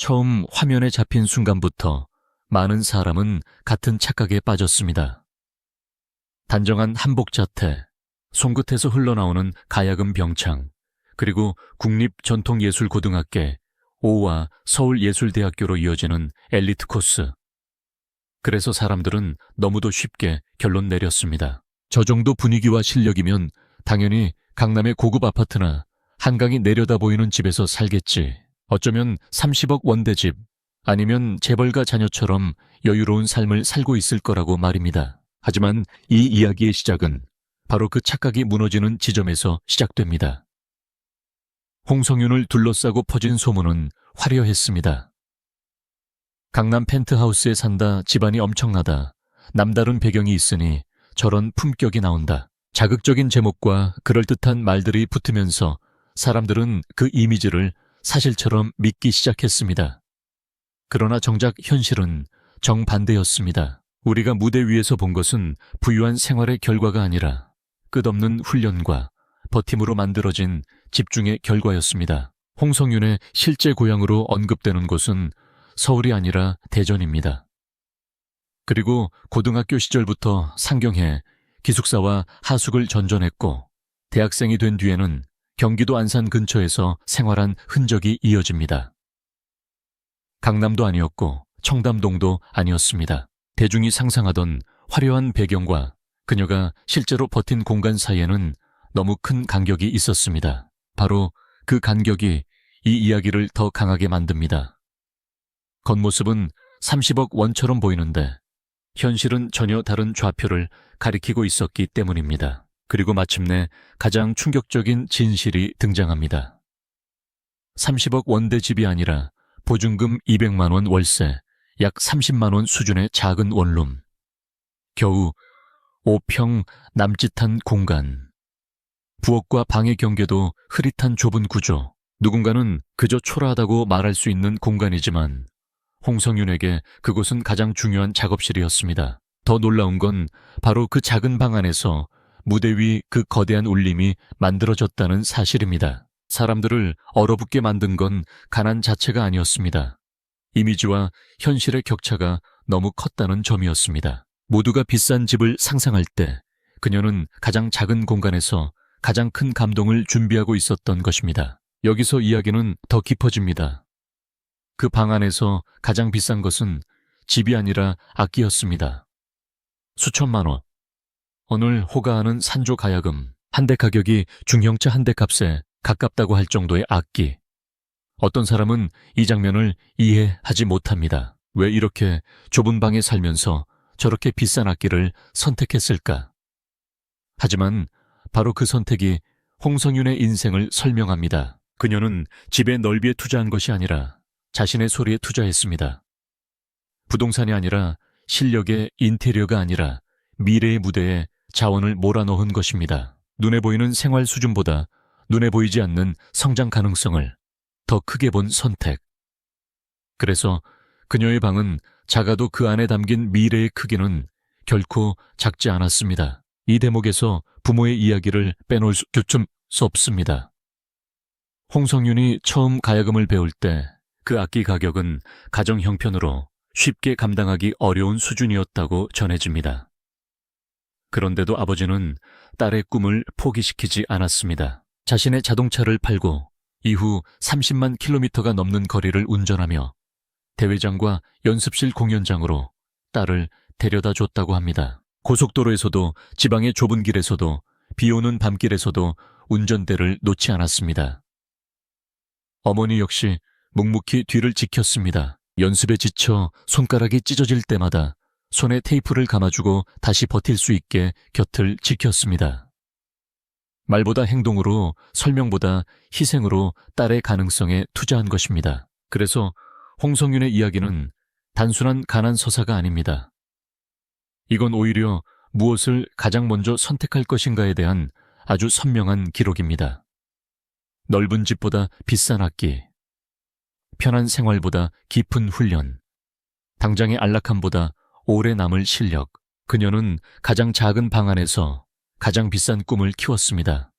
처음 화면에 잡힌 순간부터 많은 사람은 같은 착각에 빠졌습니다. 단정한 한복 자태, 손끝에서 흘러나오는 가야금 병창, 그리고 국립전통예술고등학교, 오와 서울예술대학교로 이어지는 엘리트 코스. 그래서 사람들은 너무도 쉽게 결론 내렸습니다. 저 정도 분위기와 실력이면 당연히 강남의 고급 아파트나 한강이 내려다 보이는 집에서 살겠지. 어쩌면 30억 원대집, 아니면 재벌가 자녀처럼 여유로운 삶을 살고 있을 거라고 말입니다. 하지만 이 이야기의 시작은 바로 그 착각이 무너지는 지점에서 시작됩니다. 홍성윤을 둘러싸고 퍼진 소문은 화려했습니다. 강남 펜트하우스에 산다, 집안이 엄청나다, 남다른 배경이 있으니 저런 품격이 나온다. 자극적인 제목과 그럴듯한 말들이 붙으면서 사람들은 그 이미지를 사실처럼 믿기 시작했습니다. 그러나 정작 현실은 정반대였습니다. 우리가 무대 위에서 본 것은 부유한 생활의 결과가 아니라 끝없는 훈련과 버팀으로 만들어진 집중의 결과였습니다. 홍성윤의 실제 고향으로 언급되는 곳은 서울이 아니라 대전입니다. 그리고 고등학교 시절부터 상경해 기숙사와 하숙을 전전했고 대학생이 된 뒤에는 경기도 안산 근처에서 생활한 흔적이 이어집니다. 강남도 아니었고 청담동도 아니었습니다. 대중이 상상하던 화려한 배경과 그녀가 실제로 버틴 공간 사이에는 너무 큰 간격이 있었습니다. 바로 그 간격이 이 이야기를 더 강하게 만듭니다. 겉모습은 30억 원처럼 보이는데 현실은 전혀 다른 좌표를 가리키고 있었기 때문입니다. 그리고 마침내 가장 충격적인 진실이 등장합니다. 30억 원대 집이 아니라 보증금 200만 원 월세, 약 30만 원 수준의 작은 원룸. 겨우 5평 남짓한 공간. 부엌과 방의 경계도 흐릿한 좁은 구조. 누군가는 그저 초라하다고 말할 수 있는 공간이지만 홍성윤에게 그곳은 가장 중요한 작업실이었습니다. 더 놀라운 건 바로 그 작은 방 안에서 무대 위 그 거대한 울림이 만들어졌다는 사실입니다. 사람들을 얼어붙게 만든 건 가난 자체가 아니었습니다. 이미지와 현실의 격차가 너무 컸다는 점이었습니다. 모두가 비싼 집을 상상할 때 그녀는 가장 작은 공간에서 가장 큰 감동을 준비하고 있었던 것입니다. 여기서 이야기는 더 깊어집니다. 그 방 안에서 가장 비싼 것은 집이 아니라 악기였습니다. 수천만 원. 오늘 호가하는 산조 가야금, 한 대 가격이 중형차 한 대 값에 가깝다고 할 정도의 악기. 어떤 사람은 이 장면을 이해하지 못합니다. 왜 이렇게 좁은 방에 살면서 저렇게 비싼 악기를 선택했을까? 하지만 바로 그 선택이 홍성윤의 인생을 설명합니다. 그녀는 집의 넓이에 투자한 것이 아니라 자신의 소리에 투자했습니다. 부동산이 아니라 실력의 인테리어가 아니라 미래의 무대에 자원을 몰아넣은 것입니다. 눈에 보이는 생활 수준보다 눈에 보이지 않는 성장 가능성을 더 크게 본 선택. 그래서 그녀의 방은 작아도 그 안에 담긴 미래의 크기는 결코 작지 않았습니다. 이 대목에서 부모의 이야기를 빼놓을 수 없습니다. 홍성윤이 처음 가야금을 배울 때 그 악기 가격은 가정 형편으로 쉽게 감당하기 어려운 수준이었다고 전해집니다. 그런데도 아버지는 딸의 꿈을 포기시키지 않았습니다. 자신의 자동차를 팔고 이후 30만 킬로미터가 넘는 거리를 운전하며 대회장과 연습실 공연장으로 딸을 데려다 줬다고 합니다. 고속도로에서도 지방의 좁은 길에서도 비 오는 밤길에서도 운전대를 놓지 않았습니다. 어머니 역시 묵묵히 뒤를 지켰습니다. 연습에 지쳐 손가락이 찢어질 때마다 손에 테이프를 감아주고 다시 버틸 수 있게 곁을 지켰습니다. 말보다 행동으로, 설명보다 희생으로 딸의 가능성에 투자한 것입니다. 그래서 홍성윤의 이야기는 단순한 가난 서사가 아닙니다. 이건 오히려 무엇을 가장 먼저 선택할 것인가에 대한 아주 선명한 기록입니다. 넓은 집보다 비싼 악기, 편한 생활보다 깊은 훈련, 당장의 안락함보다 오래 남을 실력. 그녀는 가장 작은 방 안에서 가장 비싼 꿈을 키웠습니다.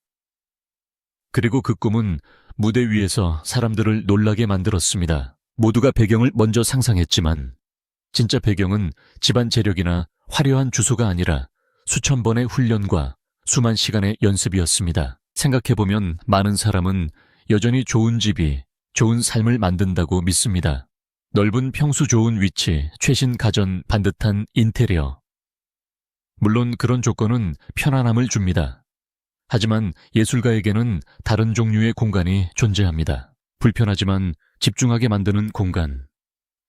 그리고 그 꿈은 무대 위에서 사람들을 놀라게 만들었습니다. 모두가 배경을 먼저 상상했지만 진짜 배경은 집안 재력이나 화려한 주소가 아니라 수천 번의 훈련과 수만 시간의 연습이었습니다. 생각해보면 많은 사람은 여전히 좋은 집이 좋은 삶을 만든다고 믿습니다. 넓은 평수 좋은 위치, 최신 가전, 반듯한 인테리어. 물론 그런 조건은 편안함을 줍니다. 하지만 예술가에게는 다른 종류의 공간이 존재합니다. 불편하지만 집중하게 만드는 공간.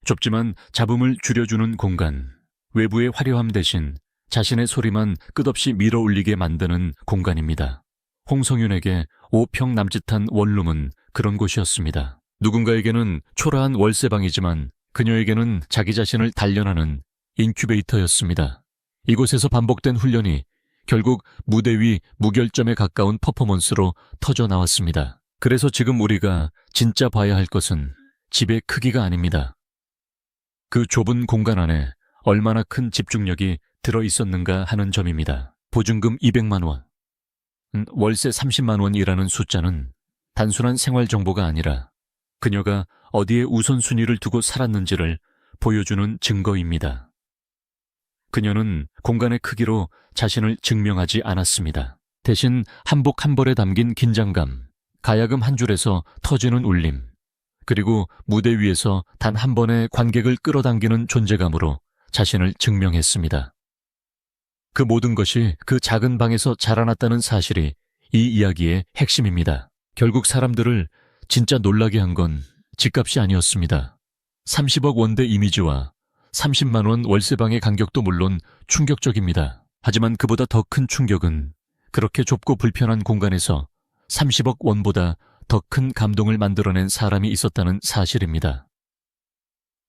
좁지만 잡음을 줄여주는 공간. 외부의 화려함 대신 자신의 소리만 끝없이 밀어올리게 만드는 공간입니다. 홍성윤에게 5평 남짓한 원룸은 그런 곳이었습니다. 누군가에게는 초라한 월세방이지만 그녀에게는 자기 자신을 단련하는 인큐베이터였습니다. 이곳에서 반복된 훈련이 결국 무대 위 무결점에 가까운 퍼포먼스로 터져나왔습니다. 그래서 지금 우리가 진짜 봐야 할 것은 집의 크기가 아닙니다. 그 좁은 공간 안에 얼마나 큰 집중력이 들어있었는가 하는 점입니다. 보증금 200만 원, 월세 30만 원이라는 숫자는 단순한 생활 정보가 아니라 그녀가 어디에 우선순위를 두고 살았는지를 보여주는 증거입니다. 그녀는 공간의 크기로 자신을 증명하지 않았습니다. 대신 한복 한 벌에 담긴 긴장감, 가야금 한 줄에서 터지는 울림, 그리고 무대 위에서 단 한 번의 관객을 끌어당기는 존재감으로 자신을 증명했습니다. 그 모든 것이 그 작은 방에서 자라났다는 사실이 이 이야기의 핵심입니다. 결국 사람들을 진짜 놀라게 한 건 집값이 아니었습니다. 30억 원대 이미지와 30만 원 월세방의 간격도 물론 충격적입니다. 하지만 그보다 더 큰 충격은 그렇게 좁고 불편한 공간에서 30억 원보다 더 큰 감동을 만들어낸 사람이 있었다는 사실입니다.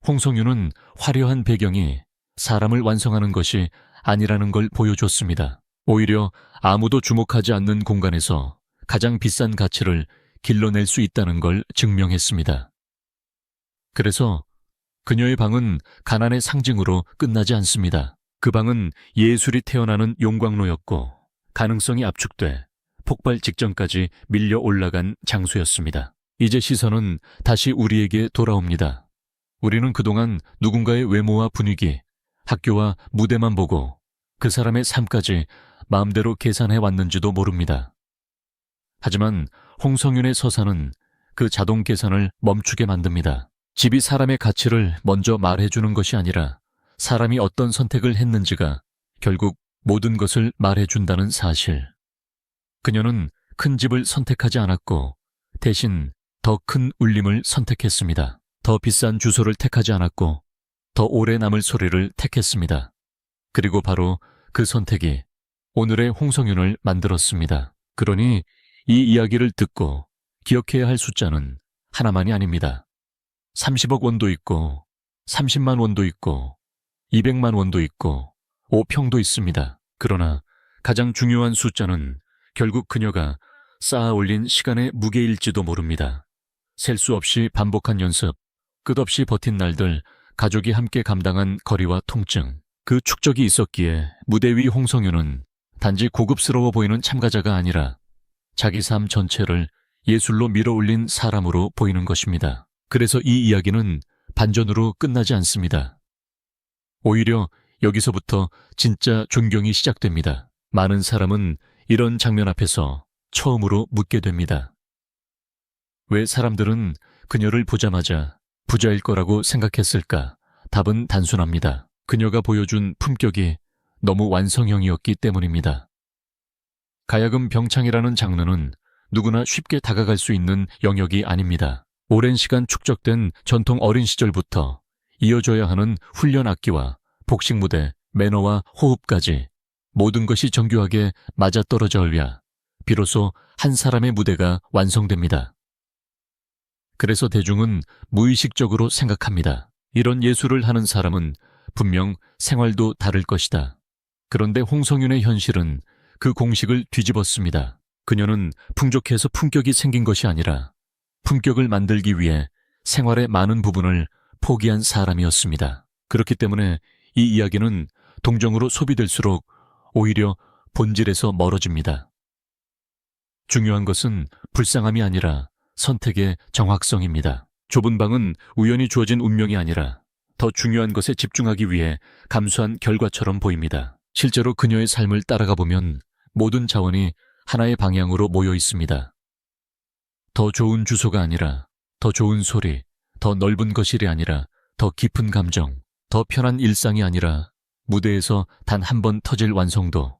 홍성윤은 화려한 배경이 사람을 완성하는 것이 아니라는 걸 보여줬습니다. 오히려 아무도 주목하지 않는 공간에서 가장 비싼 가치를 길러낼 수 있다는 걸 증명했습니다. 그래서 그녀의 방은 가난의 상징으로 끝나지 않습니다. 그 방은 예술이 태어나는 용광로였고 가능성이 압축돼 폭발 직전까지 밀려 올라간 장소였습니다. 이제 시선은 다시 우리에게 돌아옵니다. 우리는 그동안 누군가의 외모와 분위기, 학교와 무대만 보고 그 사람의 삶까지 마음대로 계산해 왔는지도 모릅니다. 하지만 홍성윤의 서사는 그 자동 계산을 멈추게 만듭니다. 집이 사람의 가치를 먼저 말해주는 것이 아니라 사람이 어떤 선택을 했는지가 결국 모든 것을 말해준다는 사실. 그녀는 큰 집을 선택하지 않았고 대신 더 큰 울림을 선택했습니다. 더 비싼 주소를 택하지 않았고 더 오래 남을 소리를 택했습니다. 그리고 바로 그 선택이 오늘의 홍성윤을 만들었습니다. 그러니 이 이야기를 듣고 기억해야 할 숫자는 하나만이 아닙니다. 30억 원도 있고 30만 원도 있고 200만 원도 있고 5평도 있습니다. 그러나 가장 중요한 숫자는 결국 그녀가 쌓아 올린 시간의 무게일지도 모릅니다. 셀 수 없이 반복한 연습, 끝없이 버틴 날들, 가족이 함께 감당한 거리와 통증, 그 축적이 있었기에 무대 위 홍성윤은 단지 고급스러워 보이는 참가자가 아니라 자기 삶 전체를 예술로 밀어올린 사람으로 보이는 것입니다. 그래서 이 이야기는 반전으로 끝나지 않습니다. 오히려 여기서부터 진짜 존경이 시작됩니다. 많은 사람은 이런 장면 앞에서 처음으로 묻게 됩니다. 왜 사람들은 그녀를 보자마자 부자일 거라고 생각했을까? 답은 단순합니다. 그녀가 보여준 품격이 너무 완성형이었기 때문입니다. 가야금 병창이라는 장르는 누구나 쉽게 다가갈 수 있는 영역이 아닙니다. 오랜 시간 축적된 전통 어린 시절부터 이어져야 하는 훈련 악기와 복식 무대, 매너와 호흡까지 모든 것이 정교하게 맞아떨어져야 비로소 한 사람의 무대가 완성됩니다. 그래서 대중은 무의식적으로 생각합니다. 이런 예술을 하는 사람은 분명 생활도 다를 것이다. 그런데 홍성윤의 현실은 그 공식을 뒤집었습니다. 그녀는 풍족해서 품격이 생긴 것이 아니라 품격을 만들기 위해 생활의 많은 부분을 포기한 사람이었습니다. 그렇기 때문에 이 이야기는 동정으로 소비될수록 오히려 본질에서 멀어집니다. 중요한 것은 불쌍함이 아니라 선택의 정확성입니다. 좁은 방은 우연히 주어진 운명이 아니라 더 중요한 것에 집중하기 위해 감수한 결과처럼 보입니다. 실제로 그녀의 삶을 따라가 보면 모든 자원이 하나의 방향으로 모여 있습니다. 더 좋은 주소가 아니라 더 좋은 소리, 더 넓은 거실이 아니라 더 깊은 감정, 더 편한 일상이 아니라 무대에서 단 한 번 터질 완성도.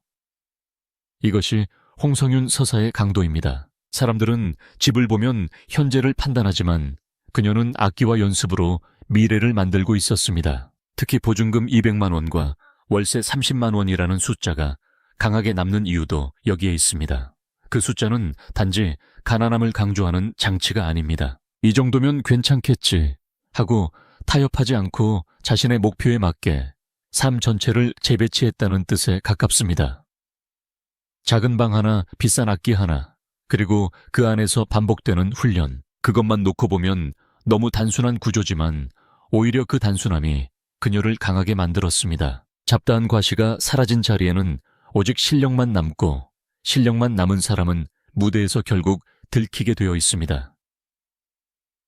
이것이 홍성윤 서사의 강도입니다. 사람들은 집을 보면 현재를 판단하지만 그녀는 악기와 연습으로 미래를 만들고 있었습니다. 특히 보증금 200만 원과 월세 30만 원이라는 숫자가 강하게 남는 이유도 여기에 있습니다. 그 숫자는 단지 가난함을 강조하는 장치가 아닙니다. 이 정도면 괜찮겠지 하고 타협하지 않고 자신의 목표에 맞게 삶 전체를 재배치했다는 뜻에 가깝습니다. 작은 방 하나, 비싼 악기 하나, 그리고 그 안에서 반복되는 훈련, 그것만 놓고 보면 너무 단순한 구조지만 오히려 그 단순함이 그녀를 강하게 만들었습니다. 잡다한 과시가 사라진 자리에는 오직 실력만 남고 실력만 남은 사람은 무대에서 결국 들키게 되어 있습니다.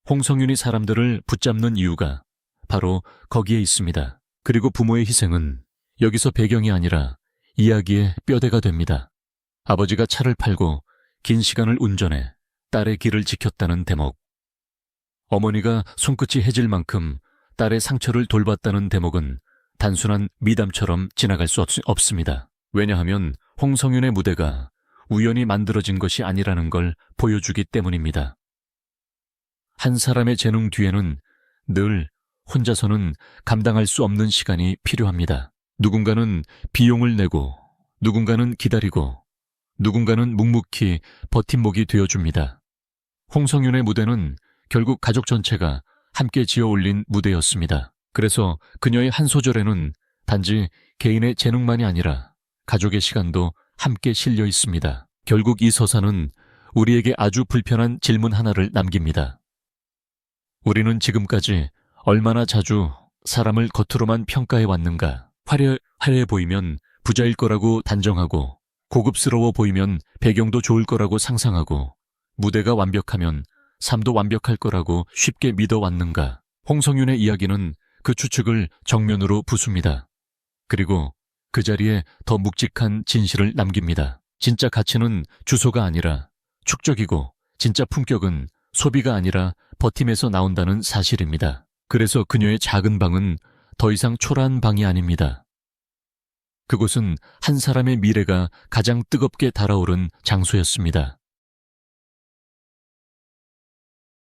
홍성윤이 사람들을 붙잡는 이유가 바로 거기에 있습니다. 그리고 부모의 희생은 여기서 배경이 아니라 이야기의 뼈대가 됩니다. 아버지가 차를 팔고 긴 시간을 운전해 딸의 길을 지켰다는 대목. 어머니가 손끝이 해질 만큼 딸의 상처를 돌봤다는 대목은 단순한 미담처럼 지나갈 수 없습니다. 왜냐하면 홍성윤의 무대가 우연히 만들어진 것이 아니라는 걸 보여주기 때문입니다. 한 사람의 재능 뒤에는 늘 혼자서는 감당할 수 없는 시간이 필요합니다. 누군가는 비용을 내고, 누군가는 기다리고, 누군가는 묵묵히 버팀목이 되어줍니다. 홍성윤의 무대는 결국 가족 전체가 함께 지어 올린 무대였습니다. 그래서 그녀의 한 소절에는 단지 개인의 재능만이 아니라 가족의 시간도 함께 실려 있습니다. 결국 이 서사는 우리에게 아주 불편한 질문 하나를 남깁니다. 우리는 지금까지 얼마나 자주 사람을 겉으로만 평가해 왔는가? 화려해 보이면 부자일 거라고 단정하고, 고급스러워 보이면 배경도 좋을 거라고 상상하고, 무대가 완벽하면 삶도 완벽할 거라고 쉽게 믿어왔는가? 홍성윤의 이야기는 그 추측을 정면으로 부숩니다. 그리고 그 자리에 더 묵직한 진실을 남깁니다. 진짜 가치는 주소가 아니라 축적이고, 진짜 품격은 소비가 아니라 버팀에서 나온다는 사실입니다. 그래서 그녀의 작은 방은 더 이상 초라한 방이 아닙니다. 그곳은 한 사람의 미래가 가장 뜨겁게 달아오른 장소였습니다.